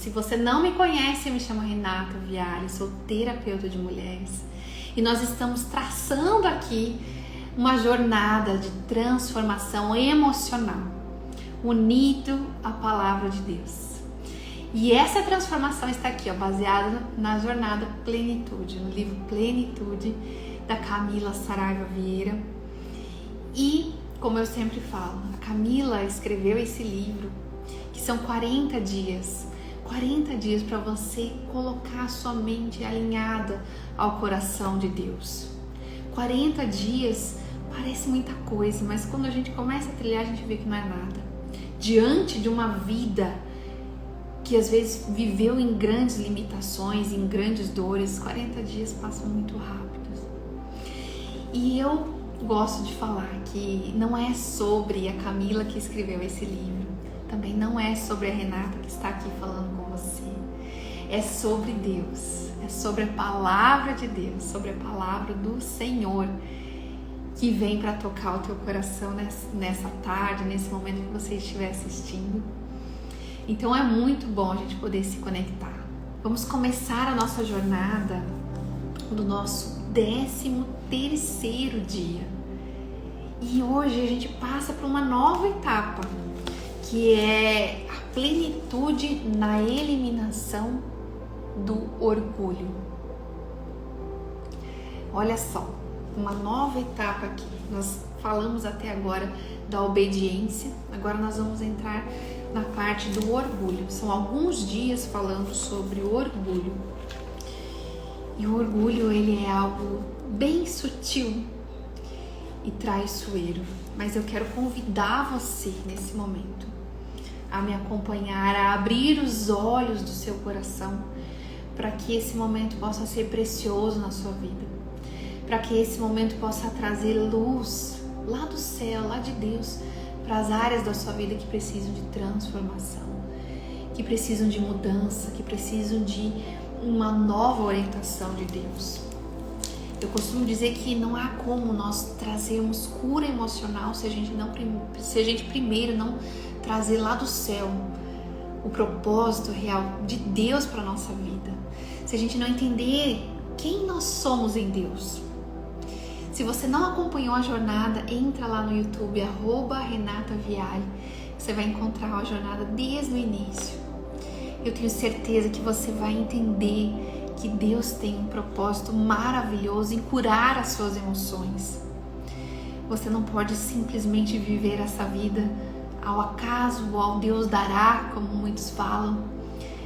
Se você não me conhece, eu me chamo Renata Viale, sou terapeuta de mulheres. E nós estamos traçando aqui uma jornada de transformação emocional, unido à palavra de Deus. E essa transformação está aqui, baseada na jornada Plenitude, no livro Plenitude, da Camila Saraiva Vieira. E, como eu sempre falo, a Camila escreveu esse livro, que são 40 dias para você colocar a sua mente alinhada ao coração de Deus. 40 dias parece muita coisa, mas quando a gente começa a trilhar, a gente vê que não é nada. Diante de uma vida que às vezes viveu em grandes limitações, em grandes dores, 40 dias passam muito rápidos. E eu gosto de falar que não é sobre a Camila que escreveu esse livro, também não é sobre a Renata que está aqui falando com você. É sobre Deus, é sobre a palavra de Deus, sobre a palavra do Senhor que vem para tocar o teu coração nessa tarde, nesse momento que você estiver assistindo. Então é muito bom a gente poder se conectar. Vamos começar a nossa jornada do nosso 13º dia. E hoje a gente passa por uma nova etapa, que é a plenitude na eliminação do orgulho. Olha só, uma nova etapa aqui. Nós falamos até agora da obediência, agora nós vamos entrar na parte do orgulho. São alguns dias falando sobre o orgulho. E o orgulho, ele é algo bem sutil e traiçoeiro. Mas eu quero convidar você nesse momento a me acompanhar, a abrir os olhos do seu coração, para que esse momento possa ser precioso na sua vida, para que esse momento possa trazer luz lá do céu, lá de Deus, para as áreas da sua vida que precisam de transformação, que precisam de mudança, que precisam de uma nova orientação de Deus. Eu costumo dizer que não há como nós trazermos cura emocional se a gente primeiro não trazer lá do céu o propósito real de Deus para a nossa vida. Se a gente não entender quem nós somos em Deus. Se você não acompanhou a jornada, entra lá no YouTube, @Renata Viale. Você vai encontrar a jornada desde o início. Eu tenho certeza que você vai entender que Deus tem um propósito maravilhoso em curar as suas emoções. Você não pode simplesmente viver essa vida ao acaso ou ao Deus dará, como muitos falam,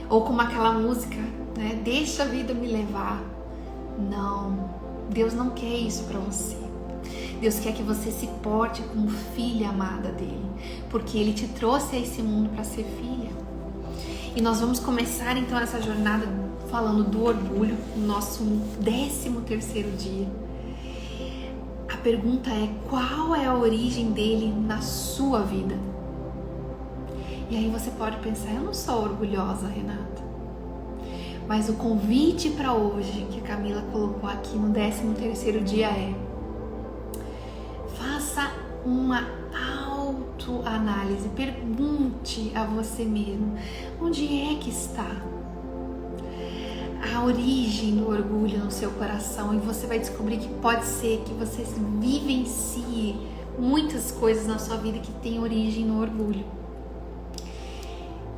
ou como aquela música, né? Deixa a vida me levar. Não, Deus não quer isso para você. Deus quer que você se porte como filha amada dele, porque ele te trouxe a esse mundo para ser filha. E nós vamos começar então essa jornada falando do orgulho, no nosso 13º dia. A pergunta é: qual é a origem dele na sua vida? E aí você pode pensar: eu não sou orgulhosa, Renata. Mas o convite para hoje que a Camila colocou aqui no 13º dia é: faça uma autoanálise, pergunte a você mesmo, onde é que está a origem do orgulho no seu coração? E você vai descobrir que pode ser que você vivencie muitas coisas na sua vida que tem origem no orgulho.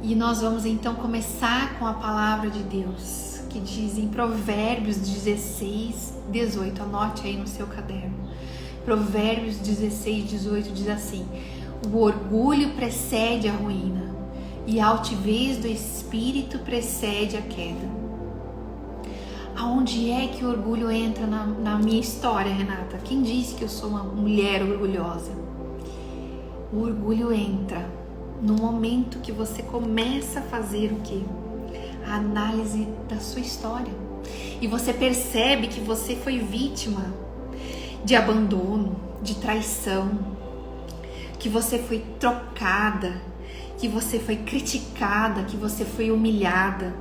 E nós vamos então começar com a palavra de Deus, que diz em Provérbios 16:18, anote aí no seu caderno. Provérbios 16:18 diz assim: o orgulho precede a ruína e a altivez do espírito precede a queda. Aonde é que o orgulho entra na minha história, Renata? Quem disse que eu sou uma mulher orgulhosa? O orgulho entra no momento que você começa a fazer o quê? A análise da sua história. E você percebe que você foi vítima de abandono, de traição, que você foi trocada, que você foi criticada, que você foi humilhada,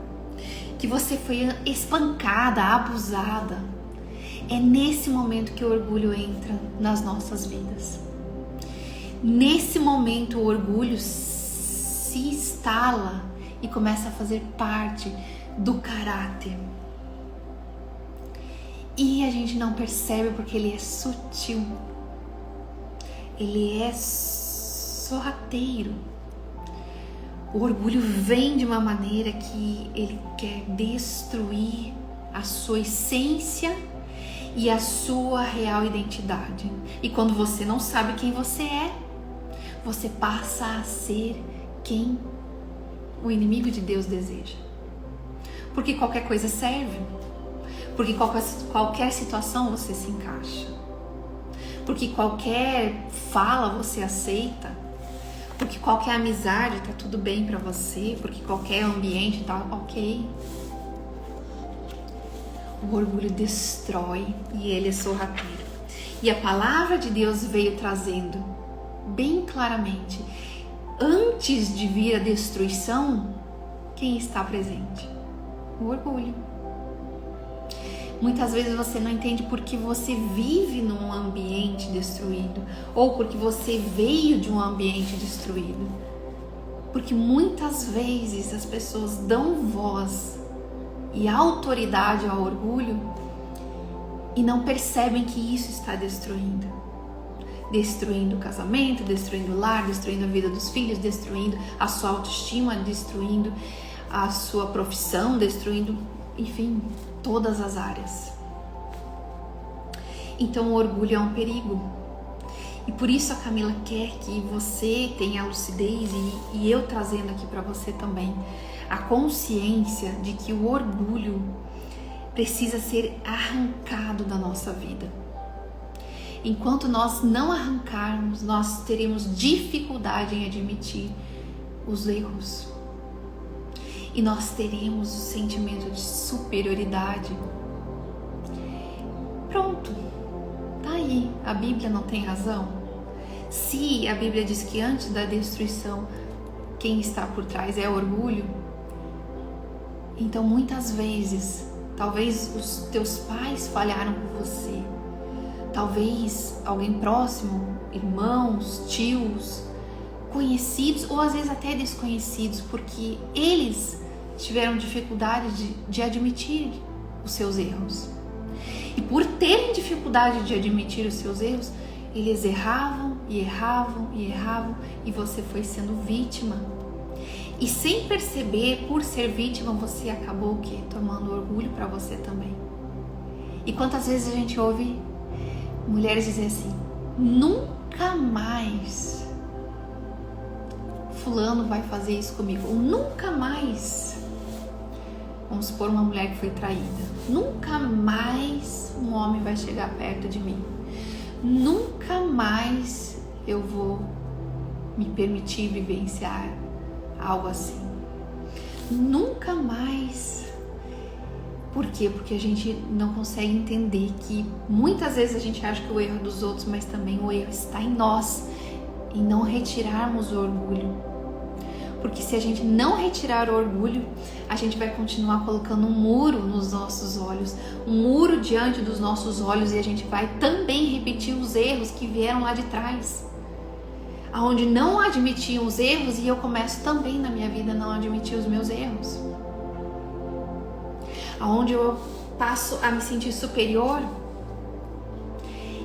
que você foi espancada, abusada. É nesse momento que o orgulho entra nas nossas vidas. Nesse momento o orgulho se instala e começa a fazer parte do caráter. E a gente não percebe porque ele é sutil, ele é sorrateiro. O orgulho vem de uma maneira que ele quer destruir a sua essência e a sua real identidade. E quando você não sabe quem você é, você passa a ser quem o inimigo de Deus deseja. Porque qualquer coisa serve. Porque qualquer situação você se encaixa. Porque qualquer fala você aceita. Porque qualquer amizade tá tudo bem pra você. Porque qualquer ambiente tá ok. O orgulho destrói e ele é sorrateiro. E a palavra de Deus veio trazendo bem claramente, antes de vir a destruição, quem está presente? O orgulho. Muitas vezes você não entende porque você vive num ambiente destruído, ou porque você veio de um ambiente destruído. Porque muitas vezes as pessoas dão voz e autoridade ao orgulho e não percebem que isso está destruindo o casamento, destruindo o lar, destruindo a vida dos filhos, destruindo a sua autoestima, destruindo a sua profissão, destruindo, enfim, todas as áreas. Então o orgulho é um perigo. E por isso a Camila quer que você tenha a lucidez e eu trazendo aqui para você também a consciência de que o orgulho precisa ser arrancado da nossa vida. Enquanto nós não arrancarmos, nós teremos dificuldade em admitir os erros. E nós teremos o sentimento de superioridade. Pronto, tá aí. A Bíblia não tem razão? Se a Bíblia diz que antes da destruição, quem está por trás é orgulho, então muitas vezes, talvez os teus pais falharam com você. Talvez alguém próximo, irmãos, tios, conhecidos ou às vezes até desconhecidos, porque eles tiveram dificuldade de admitir os seus erros. E por terem dificuldade de admitir os seus erros, eles erravam e você foi sendo vítima. E sem perceber, por ser vítima, você acabou o quê? Tomando orgulho para você também. E quantas vezes a gente ouve mulheres dizer assim: nunca mais fulano vai fazer isso comigo, ou nunca mais, vamos supor uma mulher que foi traída, nunca mais um homem vai chegar perto de mim, nunca mais eu vou me permitir vivenciar algo assim, nunca mais. Por quê? Porque a gente não consegue entender que muitas vezes a gente acha que o erro é dos outros, mas também o erro está em nós, em não retirarmos o orgulho. Porque se a gente não retirar o orgulho, a gente vai continuar colocando um muro nos nossos olhos, um muro diante dos nossos olhos, e a gente vai também repetir os erros que vieram lá de trás, aonde não admitiam os erros, e eu começo também na minha vida a não admitir os meus erros, aonde eu passo a me sentir superior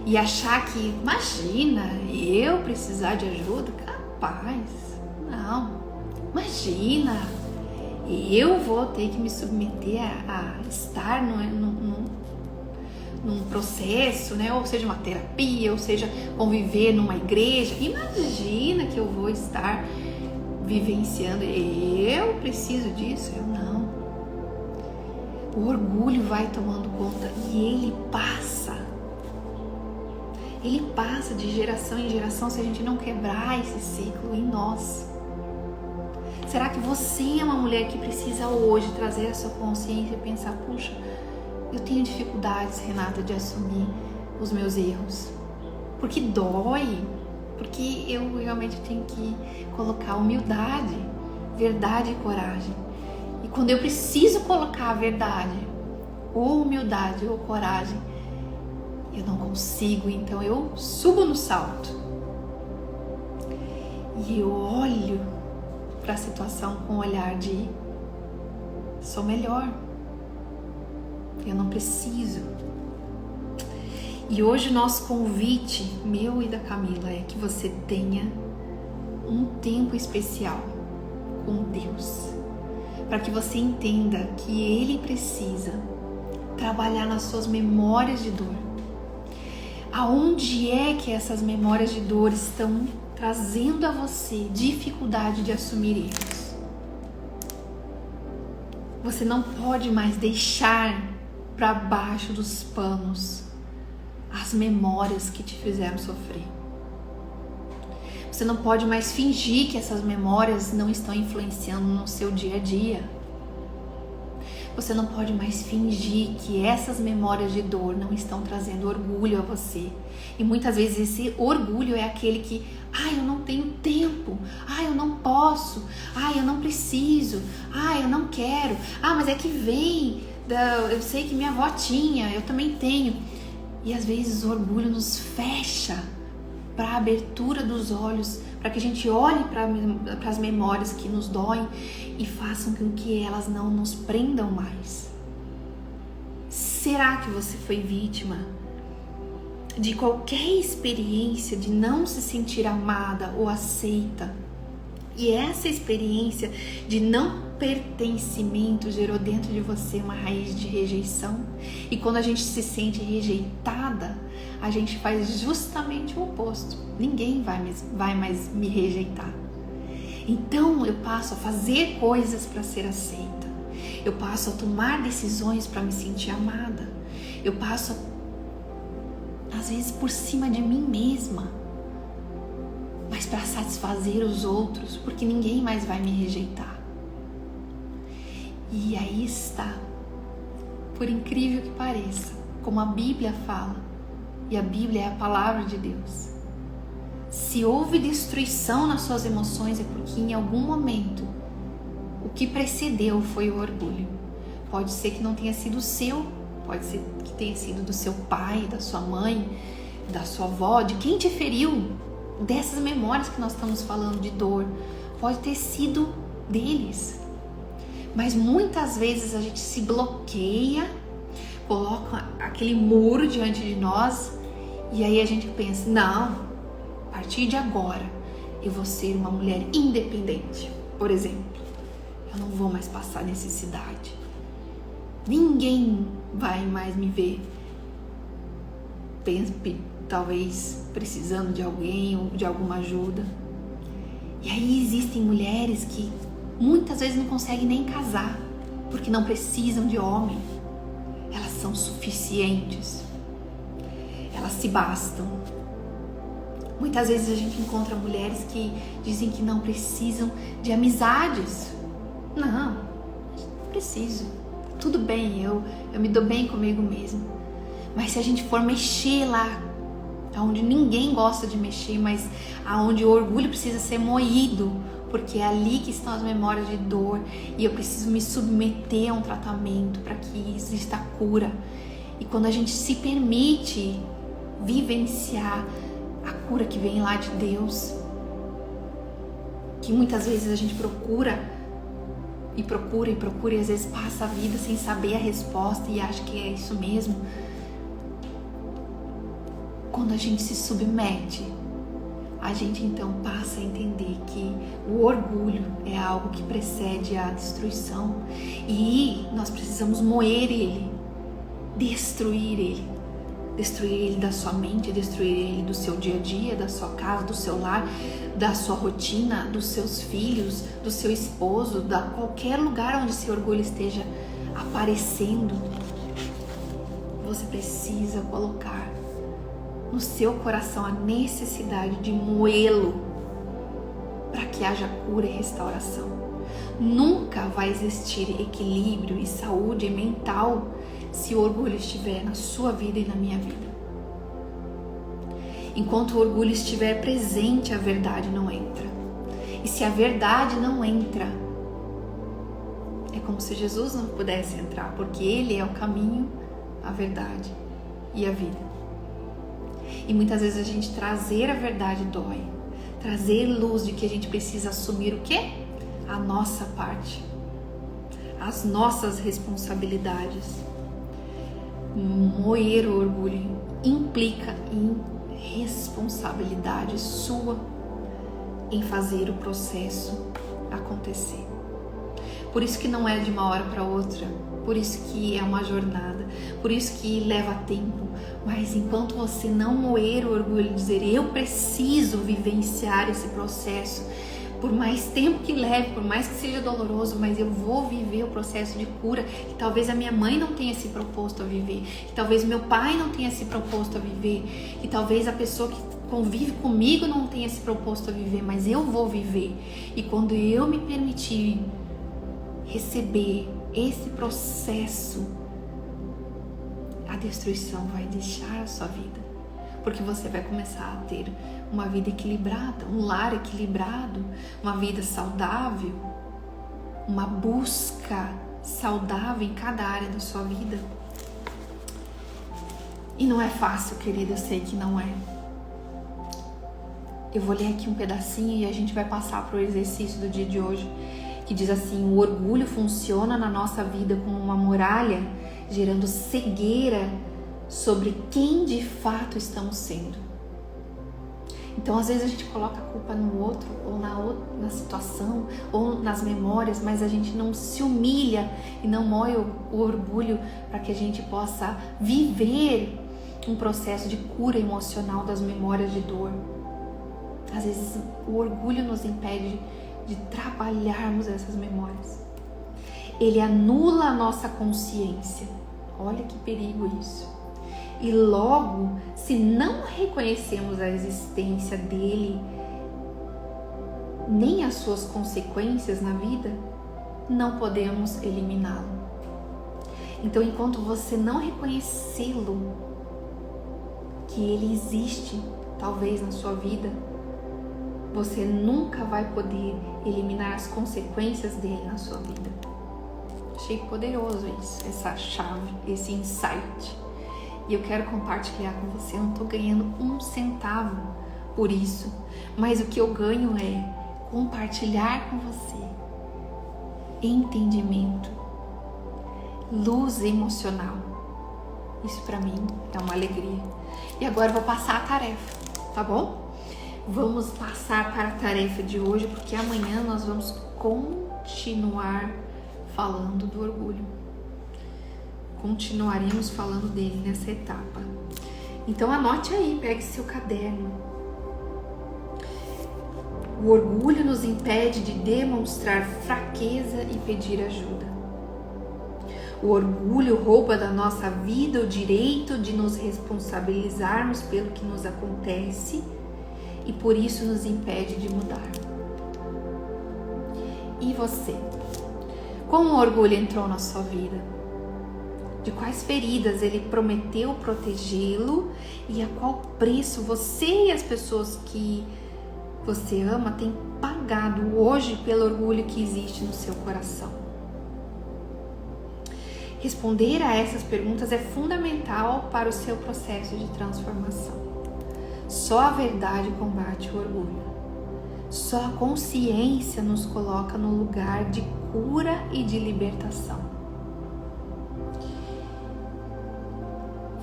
e achar que, imagina, eu precisar de ajuda, capaz, não, imagina, eu vou ter que me submeter a estar num processo, né? Ou seja, uma terapia, ou seja, conviver numa igreja. Imagina que eu vou estar vivenciando, eu preciso disso, eu não. O orgulho vai tomando conta e ele passa de geração em geração se a gente não quebrar esse ciclo em nós. Será que você é uma mulher que precisa hoje trazer a sua consciência e pensar: puxa, eu tenho dificuldades, Renata, de assumir os meus erros, porque dói, porque eu realmente tenho que colocar humildade, verdade e coragem. E quando eu preciso colocar a verdade, ou humildade ou coragem, eu não consigo, então eu subo no salto e eu olho para a situação com o olhar de sou melhor, eu não preciso. E hoje o nosso convite, meu e da Camila, é que você tenha um tempo especial com Deus, para que você entenda que Ele precisa trabalhar nas suas memórias de dor. Aonde é que essas memórias de dor estão trazendo a você dificuldade de assumir erros? Você não pode mais deixar para baixo dos panos as memórias que te fizeram sofrer. Você não pode mais fingir que essas memórias não estão influenciando no seu dia a dia. Você não pode mais fingir que essas memórias de dor não estão trazendo orgulho a você. E muitas vezes esse orgulho é aquele que, eu não tenho tempo, eu não posso, eu não preciso, eu não quero, mas é que vem, eu sei que minha avó tinha, eu também tenho. E às vezes o orgulho nos fecha para a abertura dos olhos, para que a gente olhe para as memórias que nos doem e façam com que elas não nos prendam mais. Será que você foi vítima de qualquer experiência de não se sentir amada ou aceita? E essa experiência de não pertencimento gerou dentro de você uma raiz de rejeição. E quando a gente se sente rejeitada, a gente faz justamente o oposto. Ninguém vai mais me rejeitar. Então eu passo a fazer coisas para ser aceita. Eu passo a tomar decisões para me sentir amada. Eu passo, às vezes, por cima de mim mesma, mas para satisfazer os outros, porque ninguém mais vai me rejeitar. E aí está, por incrível que pareça, como a Bíblia fala, e a Bíblia é a palavra de Deus. Se houve destruição nas suas emoções, é porque em algum momento o que precedeu foi o orgulho. Pode ser que não tenha sido o seu, pode ser que tenha sido do seu pai, da sua mãe, da sua avó, de quem te feriu. Dessas memórias que nós estamos falando de dor, pode ter sido deles. Mas muitas vezes a gente se bloqueia, coloca aquele muro diante de nós e aí a gente pensa, não, a partir de agora eu vou ser uma mulher independente, por exemplo. Eu não vou mais passar necessidade. Ninguém vai mais me ver talvez precisando de alguém ou de alguma ajuda. E aí existem mulheres que muitas vezes não conseguem nem casar, porque não precisam de homem. Elas são suficientes. Elas se bastam. Muitas vezes a gente encontra mulheres que dizem que não precisam de amizades. Não preciso. Tudo bem, eu me dou bem comigo mesmo. Mas se a gente for mexer lá, onde ninguém gosta de mexer, mas aonde o orgulho precisa ser moído, porque é ali que estão as memórias de dor e eu preciso me submeter a um tratamento para que exista cura. E quando a gente se permite vivenciar a cura que vem lá de Deus, que muitas vezes a gente procura e às vezes passa a vida sem saber a resposta e acha que é isso mesmo. Quando a gente se submete, a gente então passa a entender que o orgulho é algo que precede a destruição e nós precisamos moer ele, destruir ele da sua mente, destruir ele do seu dia a dia, da sua casa, do seu lar, da sua rotina, dos seus filhos, do seu esposo, da qualquer lugar onde esse orgulho esteja aparecendo. Você precisa colocar no seu coração a necessidade de moê-lo para que haja cura e restauração. Nunca vai existir equilíbrio e saúde mental se o orgulho estiver na sua vida e na minha vida. Enquanto o orgulho estiver presente, a verdade não entra. E se a verdade não entra, é como se Jesus não pudesse entrar, porque Ele é o caminho, a verdade e a vida. E muitas vezes a gente trazer a verdade dói. Trazer luz de que a gente precisa assumir o quê? a nossa parte, as nossas responsabilidades. Moer o orgulho implica em responsabilidade sua em fazer o processo acontecer. Por isso que não é de uma hora para outra, por isso que é uma jornada, por isso que leva tempo. Mas enquanto você não moer o orgulho e dizer eu preciso vivenciar esse processo, por mais tempo que leve, por mais que seja doloroso, mas eu vou viver o processo de cura que talvez a minha mãe não tenha se proposto a viver, que talvez meu pai não tenha se proposto a viver, que talvez a pessoa que convive comigo não tenha se proposto a viver, mas eu vou viver. E quando eu me permitir receber esse processo, a destruição vai deixar a sua vida, porque você vai começar a ter uma vida equilibrada, um lar equilibrado, uma vida saudável, uma busca saudável em cada área da sua vida. E não é fácil, querida, eu sei que não é. Eu vou ler aqui um pedacinho e a gente vai passar para o exercício do dia de hoje, que diz assim: o orgulho funciona na nossa vida como uma muralha, gerando cegueira sobre quem de fato estamos sendo. Então, às vezes a gente coloca a culpa no outro, ou na situação, ou nas memórias, mas a gente não se humilha e não moe o orgulho para que a gente possa viver um processo de cura emocional das memórias de dor. Às vezes o orgulho nos impede de trabalharmos essas memórias. Ele anula a nossa consciência. Olha que perigo isso. E logo, se não reconhecemos a existência dele, nem as suas consequências na vida, não podemos eliminá-lo. Então, enquanto você não reconhecê-lo, que ele existe, talvez na sua vida, você nunca vai poder eliminar as consequências dele na sua vida. Achei poderoso isso, essa chave, esse insight. E eu quero compartilhar com você. Eu não estou ganhando um centavo por isso, mas o que eu ganho é compartilhar com você entendimento, luz emocional. Isso para mim é uma alegria. E agora eu vou passar a tarefa, tá bom? Vamos passar para a tarefa de hoje, porque amanhã nós vamos continuar falando do orgulho. Continuaremos falando dele nessa etapa. Então anote aí, pegue seu caderno. O orgulho nos impede de demonstrar fraqueza e pedir ajuda. O orgulho rouba da nossa vida o direito de nos responsabilizarmos pelo que nos acontece e por isso nos impede de mudar. E você? Como o orgulho entrou na sua vida? De quais feridas ele prometeu protegê-lo e a qual preço você e as pessoas que você ama têm pagado hoje pelo orgulho que existe no seu coração? Responder a essas perguntas é fundamental para o seu processo de transformação. Só a verdade combate o orgulho. Só a consciência nos coloca no lugar de cura e de libertação.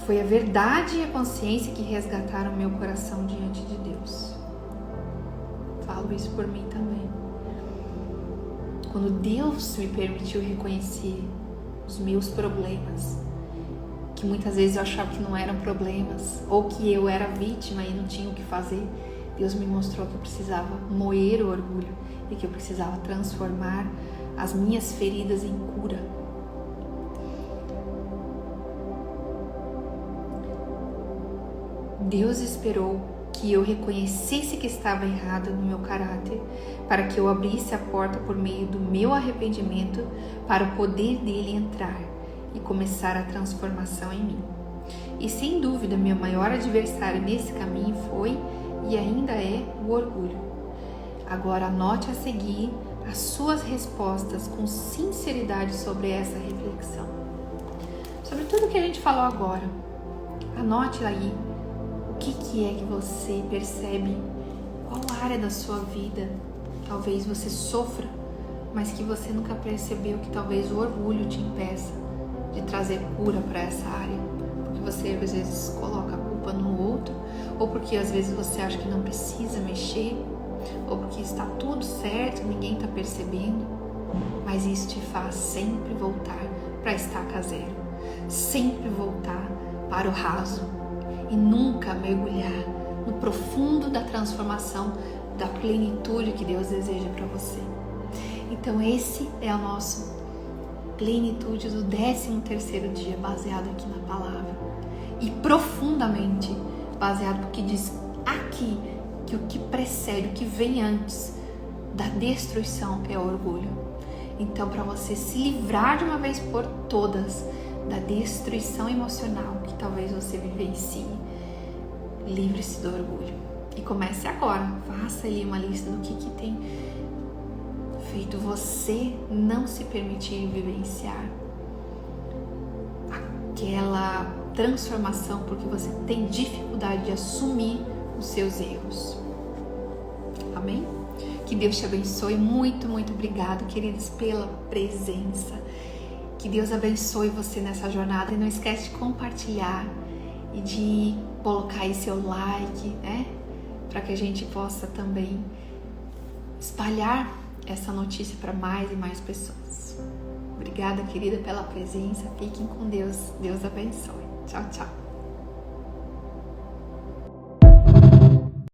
Foi a verdade e a consciência que resgataram meu coração diante de Deus. Falo isso por mim também. Quando Deus me permitiu reconhecer os meus problemas, que muitas vezes eu achava que não eram problemas, ou que eu era vítima e não tinha o que fazer, Deus me mostrou que eu precisava moer o orgulho e que eu precisava transformar as minhas feridas em cura. Deus esperou que eu reconhecesse que estava errada no meu caráter, para que eu abrisse a porta por meio do meu arrependimento para o poder dele entrar e começar a transformação em mim. E sem dúvida, meu maior adversário nesse caminho foi e ainda é o orgulho. Agora anote a seguir as suas respostas com sinceridade sobre essa reflexão. Sobre tudo que a gente falou agora, anote aí o que é que você percebe, qual área da sua vida talvez você sofra mas que você nunca percebeu que talvez o orgulho te impeça de trazer cura para essa área, porque você às vezes coloca a culpa no outro, ou porque às vezes você acha que não precisa mexer, ou porque está tudo certo, ninguém está percebendo, mas isso te faz sempre voltar para a estaca zero, sempre voltar para o raso e nunca mergulhar no profundo da transformação, da plenitude que Deus deseja para você. Então esse é o nosso plenitude do 13º dia, baseado aqui na palavra e profundamente baseado no que diz aqui, que o que precede, o que vem antes da destruição é o orgulho. Então, para você se livrar de uma vez por todas da destruição emocional que talvez você vivencie, livre-se do orgulho e comece agora. Faça ali uma lista do que tem feito você não se permitir vivenciar aquela transformação porque você tem dificuldade de assumir os seus erros. Amém? Que Deus te abençoe. Muito, muito obrigado, queridos, pela presença. Que Deus abençoe você nessa jornada. E não esquece de compartilhar e de colocar aí seu like, né? Para que a gente possa também espalhar essa notícia para mais e mais pessoas. Obrigada, querida, pela presença. Fiquem com Deus. Deus abençoe. Tchau, tchau.